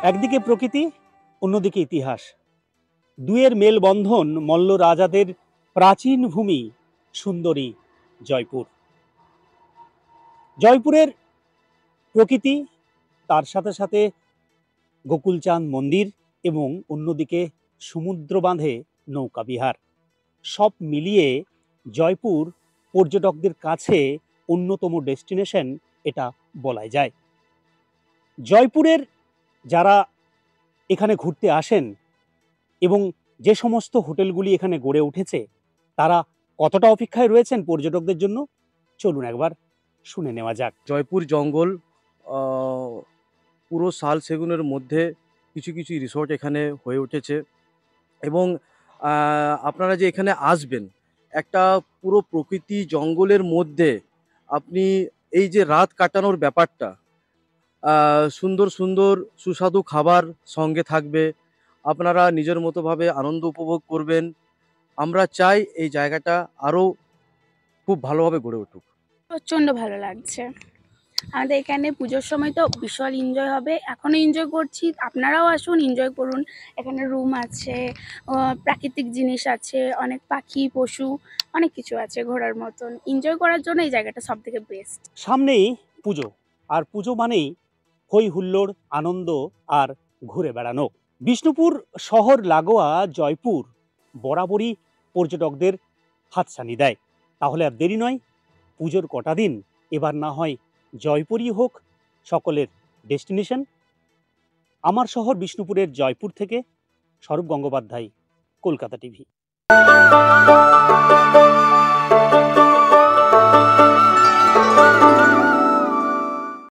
একদিকে প্রকৃতি, অন্যদিকে ইতিহাস, দুয়ের মেলবন্ধন মল্ল রাজাদের প্রাচীন ভূমি সুন্দরী জয়পুর। জয়পুরের প্রকৃতি, তার সাথে সাথে গোকুলচাঁদ মন্দির এবং অন্যদিকে সমুদ্র বাঁধে নৌকা বিহার, সব মিলিয়ে জয়পুর পর্যটকদের কাছে অন্যতম ডেস্টিনেশন এটা বলা যায়। জয়পুরের যারা এখানে ঘুরতে আসেন এবং যে সমস্ত হোটেলগুলি এখানে গড়ে উঠেছে, তারা কতটা অপেক্ষায় রয়েছেন পর্যটকদের জন্য, চলুন একবার শুনে নেওয়া যাক। জয়পুর জঙ্গল, পুরো শাল সেগুনের মধ্যে কিছু কিছু রিসর্ট এখানে হয়ে উঠেছে। এবং আপনারা যে এখানে আসবেন, একটা পুরো প্রকৃতি জঙ্গলের মধ্যে আপনি এই যে রাত কাটানোর ব্যাপারটা, সুন্দর সুন্দর সুস্বাদু খাবার সঙ্গে থাকবে, আপনারা নিজের মতোভাবে আনন্দ উপভোগ করবেন। আমরা চাই এই জায়গাটা আরও খুব ভালোভাবে গড়ে উঠুক। প্রচণ্ড ভালো লাগছে। আমাদের এখানে পুজোর সময় তো বিশাল এনজয় হবে, এখনও এনজয় করছি, আপনারাও আসুন, এনজয় করুন। এখানে রুম আছে, প্রাকৃতিক জিনিস আছে, অনেক পাখি পশু, অনেক কিছু আছে ঘোরার মতন। এনজয় করার জন্য এই জায়গাটা সব থেকে বেস্ট। সামনেই পুজো, আর পুজো মানেই হই হুল্লোড়, আনন্দ আর ঘুরে বেড়ানো। বিষ্ণুপুর শহর লাগোয়া জয়পুর বরাবরই পর্যটকদের হাতছানি দেয়। তাহলে আর দেরি নয়, পুজোর কটা দিন এবার না হয় জয়পুরই হোক সকলের ডেস্টিনেশন। আমার শহর বিষ্ণুপুরের জয়পুর থেকে স্বরূপ গঙ্গোপাধ্যায়, কলকাতা টিভি।